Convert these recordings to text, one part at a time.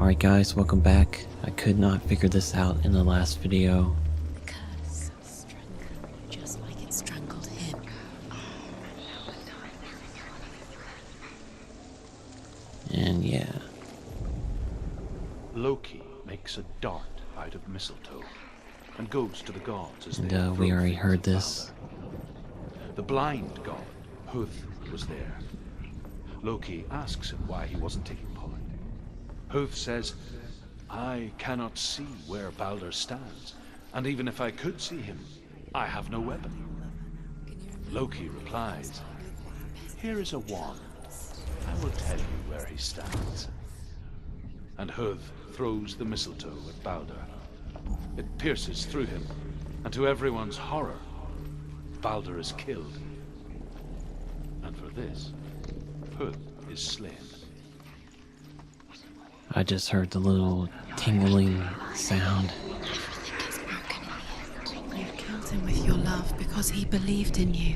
Alright guys, welcome back. I could not figure this out in the last video. The curse strangled you just like it strangled him. And yeah. Loki makes a dart out of mistletoe and goes to the gods as And they we throw already things heard at this. Balder. The blind god, Huth, was there. Loki asks him why he wasn't taking part. Huth says, I cannot see where Balder stands, and even if I could see him, I have no weapon. Loki replies, here is a wand. I will tell you where he stands. And Huth throws the mistletoe at Balder. It pierces through him, and to everyone's horror, Balder is killed. And for this, Huth is slain. I just heard the little tingling sound. Everything gets broken in the end. You killed him with your love because he believed in you.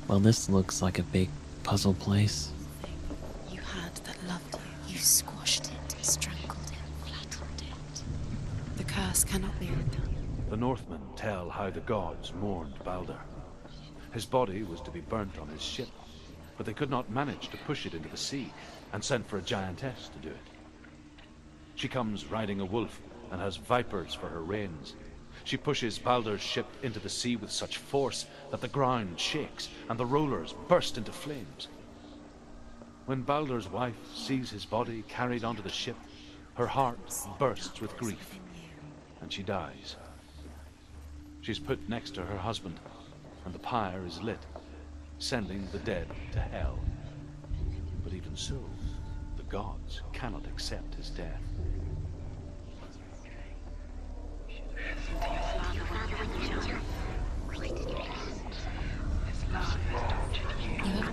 Well, this looks like a big puzzle place. You had that loved you. You squashed it, strangled it, flattened it. The curse cannot be undone. The Northmen tell how the gods mourned Balder. His body was to be burnt on his ship, but they could not manage to push it into the sea and sent for a giantess to do it. She comes riding a wolf and has vipers for her reins. She pushes Balder's ship into the sea with such force that the ground shakes and the rollers burst into flames. When Balder's wife sees his body carried onto the ship, her heart bursts with grief, and she dies. She's put next to her husband, and the pyre is lit, sending the dead to hell. But even so, the gods cannot accept his death.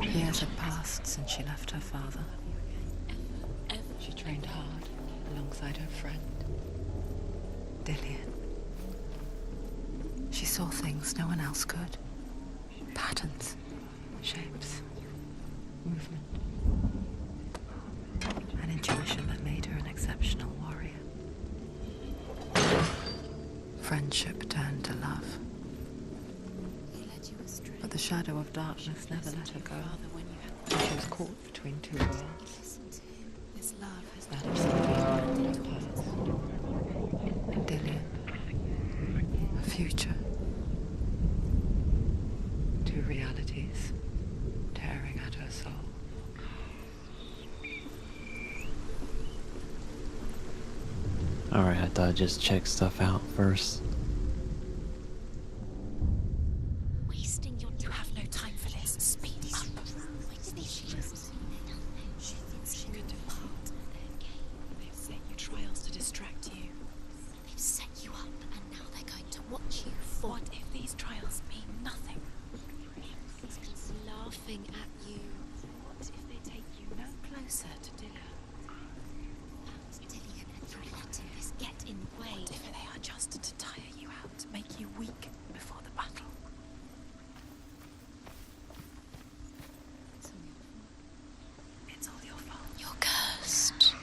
Years had passed since she left her father. She trained hard alongside her friend, Dillian. She saw things no one else could. Patterns, shapes, movement. An intuition that made her an exceptional warrior. Friendship turned to love. But the shadow of darkness never let her go. And she was caught between two worlds. This love has That of Senua and past. And Dillian. A future. Two realities tearing at her soul. Alright, I thought I'd just check stuff out first. wasting your time. You have no time for this. Speed up. She could depart. They've set you trials to distract you. They've set you up, and now they're going to watch you. What if these trials mean nothing? Laughing at you. What if they take you no closer to Dillian? Dillian and your letting this get in the way. What if they are just to tire you out, to make you weak before the battle? It's all your fault. You're cursed.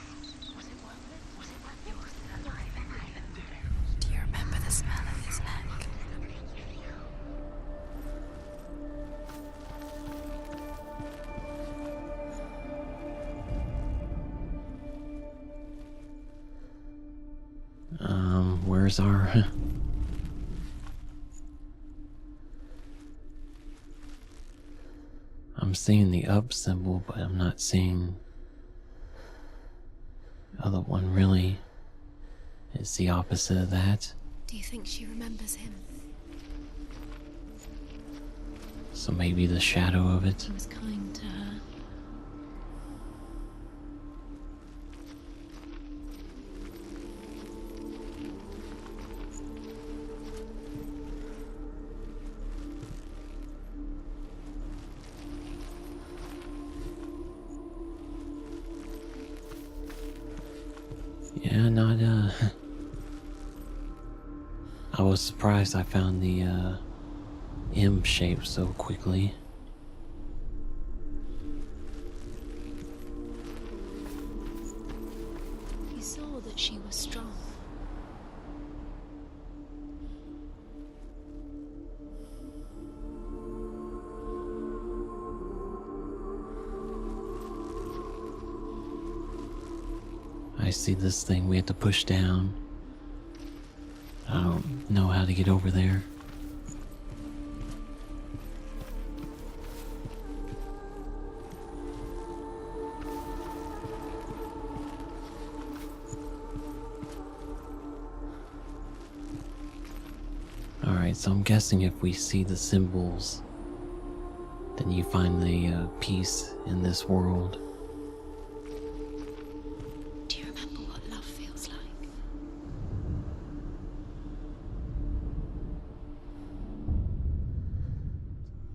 Do you remember the smell of his neck? Where's our... I'm seeing the up symbol, but I'm not seeing the other one really. It's the opposite of that. Do you think she remembers him? So maybe the shadow of it. He was kind to her. Yeah, not, I was surprised I found the, M shape so quickly. You saw that she was strong. I see this thing we have to push down. I don't know how to get over there. Alright, so I'm guessing if we see the symbols, then you find the peace in this world. Do you remember what love feels like?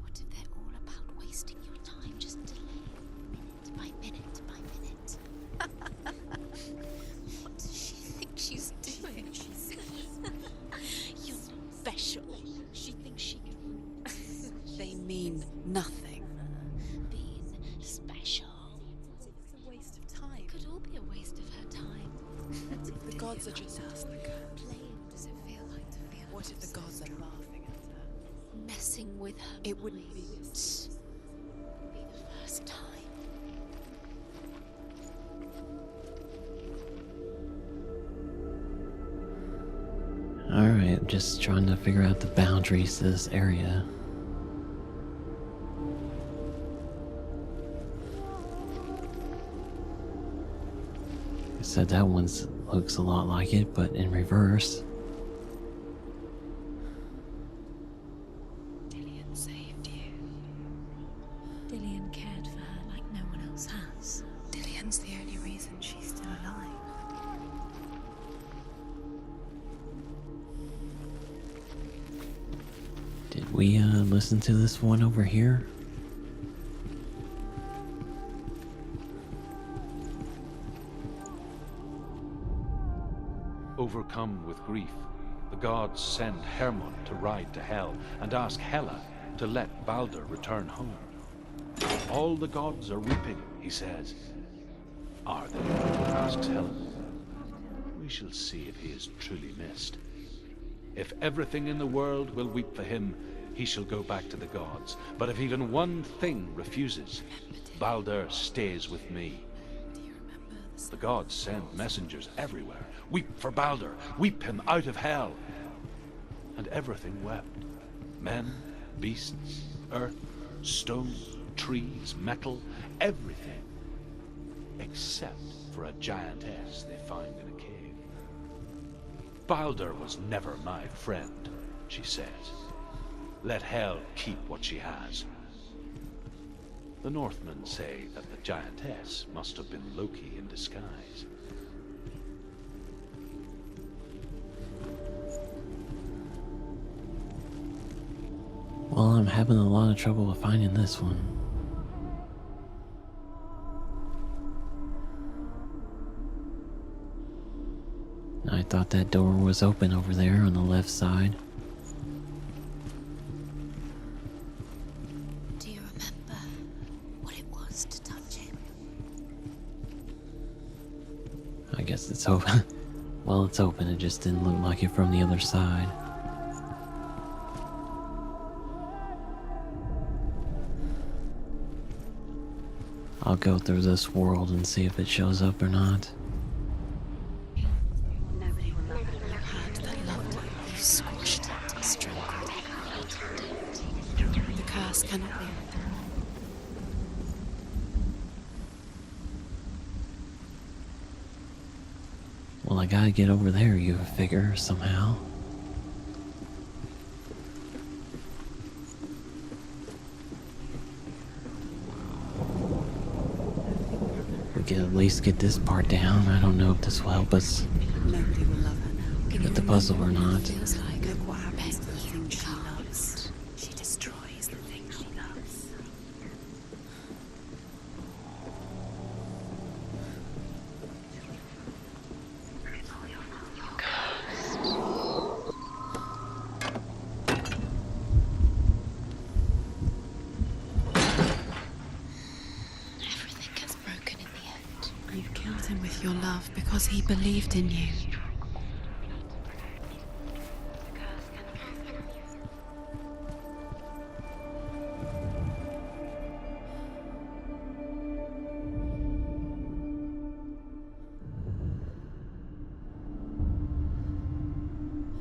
What if they're all about wasting your time just delaying minute by minute by minute? What does she think she's doing? You're special. She thinks she can. They mean nothing. Being special. It's a waste of time. It could all be a waste of her time. The gods are just asking her. Playing, does it feel like to feel? What if the gods are laughing at her? Messing with her? It wouldn't be this. Be the first time. Alright, I'm just trying to figure out the boundaries to this area. I said that one looks a lot like it, but in reverse. Dillian saved you. Dillian cared for her like no one else has. Dillian's the only reason she's still alive. Did we listen to this one over here? Overcome with grief, the gods send Hermon to ride to Hell and ask Hela to let Balder return home. All the gods are weeping, he says. Are they? Asks Hela. We shall see if he is truly missed. If everything in the world will weep for him, he shall go back to the gods. But if even one thing refuses, Balder stays with me. The gods send messengers everywhere. Weep for Balder, weep him out of Hell. And everything wept. Men, beasts, earth, stone, trees, metal, everything. Except for a giantess they find in a cave. Balder was never my friend, she says. Let Hel keep what she has. The Northmen say that the giantess must have been Loki in disguise. Well, I'm having a lot of trouble with finding this one. I thought that door was open over there on the left side. Do you remember what it was to touch him? I guess it's open. Well, it's open, it just didn't look like it from the other side. I'll go through this world and see if it shows up or not. Nobody will love her. Hand that loved her. You squashed it, strangled it. The curse cannot be. Well, I gotta get over there, you figure, somehow. We can at least get this part down. I don't know if this will help us Nobody will love her now. with the puzzle or not. Feels like Look what happens to the thing she can't. loves. She destroys the thing she loves. You killed him with your love because he believed in you.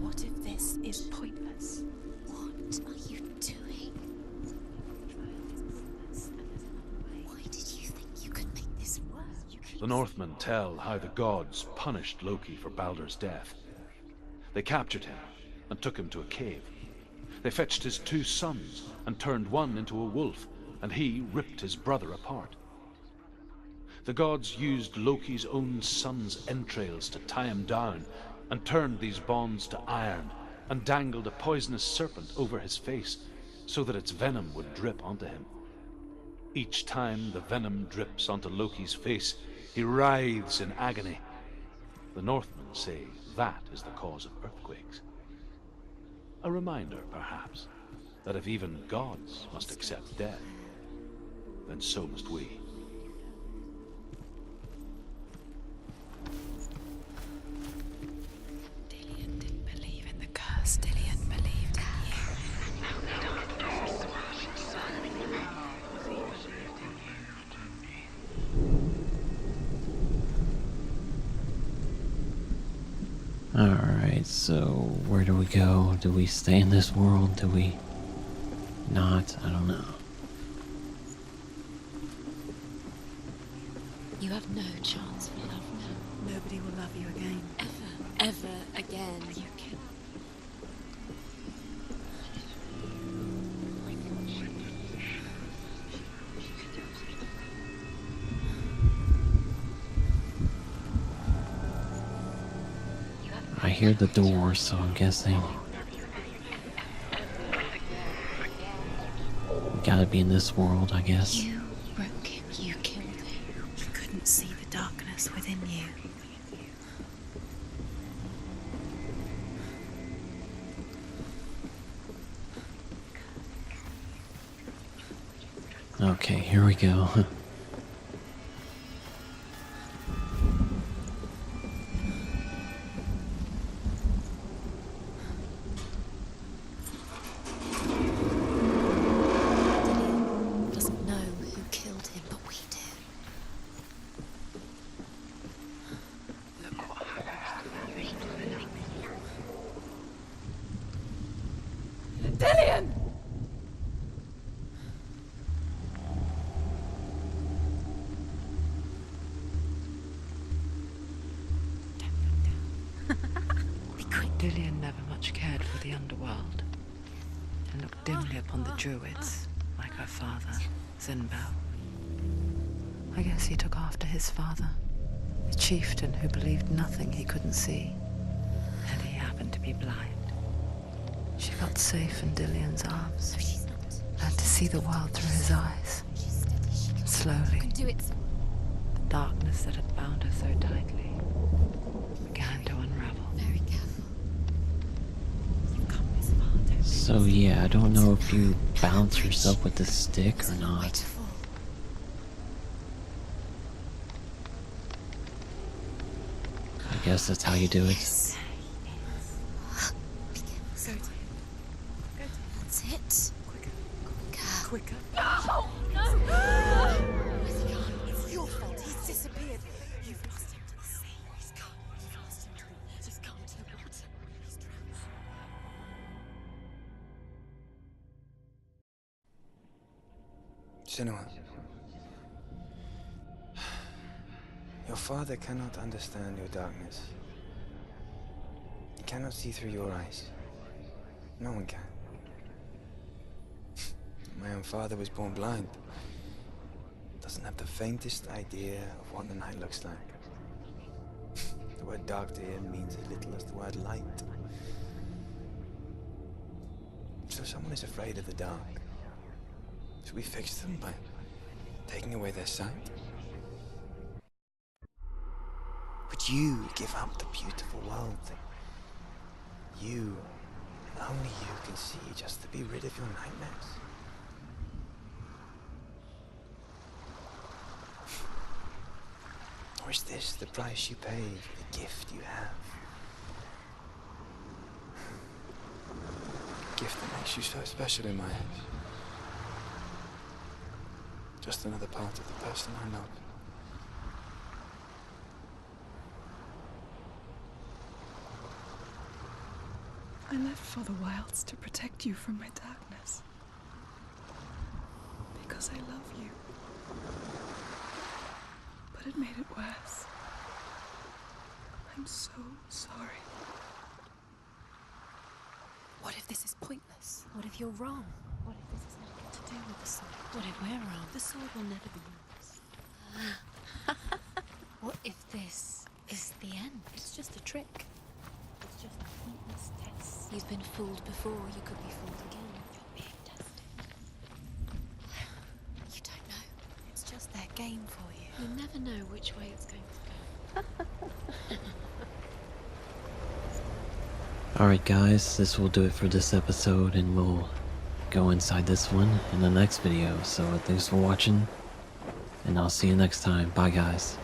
What if this is pointless? What are you doing? Why did you think you could make this work? The Northmen tell how the gods punished Loki for Baldur's death. They captured him and took him to a cave. They fetched his 2 sons and turned one into a wolf, and he ripped his brother apart. The gods used Loki's own son's entrails to tie him down and turned these bonds to iron and dangled a poisonous serpent over his face so that its venom would drip onto him. Each time the venom drips onto Loki's face, he writhes in agony. The Northmen say that is the cause of earthquakes. A reminder, perhaps, that if even gods must accept death, then so must we. Dillion didn't believe in the curse. Dillion believed in you. Alright, so where do we go? Do we stay in this world? Do we not? I don't know. You have no chance for love now. Nobody will love you again. Ever again. You can. I hear the door, so I'm guessing we gotta be in this world, I guess. You broke him. You killed him. You couldn't see the darkness within you. Okay, here we go. Dillion doesn't know who killed him, but we do. Look what happened. Dillion! Dillion never much cared for the underworld, and looked dimly upon the druids, like her father, Zinbao. I guess he took after his father, a chieftain who believed nothing he couldn't see, and he happened to be blind. She felt safe in Dillion's arms, No, she's not. learned to see the world through his eyes. She's steady. She can Slowly, do it. the darkness that had bound her so tightly began to unravel. Very careful. You've come this far, don't you? So yeah, I don't know if you balance yourself with the stick or Way not. to fall. I guess that's how you do it. Yes. Be careful. That's it. Quicker. Quicker. No! No! Where's he gone? It's your fault. He's disappeared. You've lost him to the sea. He's gone. You've lost him to the... He's gone to the water. He's drowned. Senua, your father cannot understand your darkness. He cannot see through your eyes. No one can. My own father was born blind. Doesn't have the faintest idea of what the night looks like. The word dark to him means as little as the word light. So someone is afraid of the dark. Should we fix them by taking away their sight? Would you give up the beautiful world that you, and only you can see, just to be rid of your nightmares? Or is is this the price you pay for the gift you have? A gift that makes you so special in my eyes. Just another part of the person I love. I left for the wilds to protect you from my darkness. Because I love you. But it made it worse. I'm so sorry. What if this is pointless? What if you're wrong? What if this has nothing to do with the sword? What if we're wrong? The sword will never be yours. What if this is the end? It's just a trick. It's just a pointless test. You've been fooled before, you could be fooled again. You're being tested. You don't know. It's just their game for you. You never know which way it's going to go. Alright guys, this will do it for this episode, and we'll go inside this one in the next video. So thanks for watching, and I'll see you next time. Bye guys.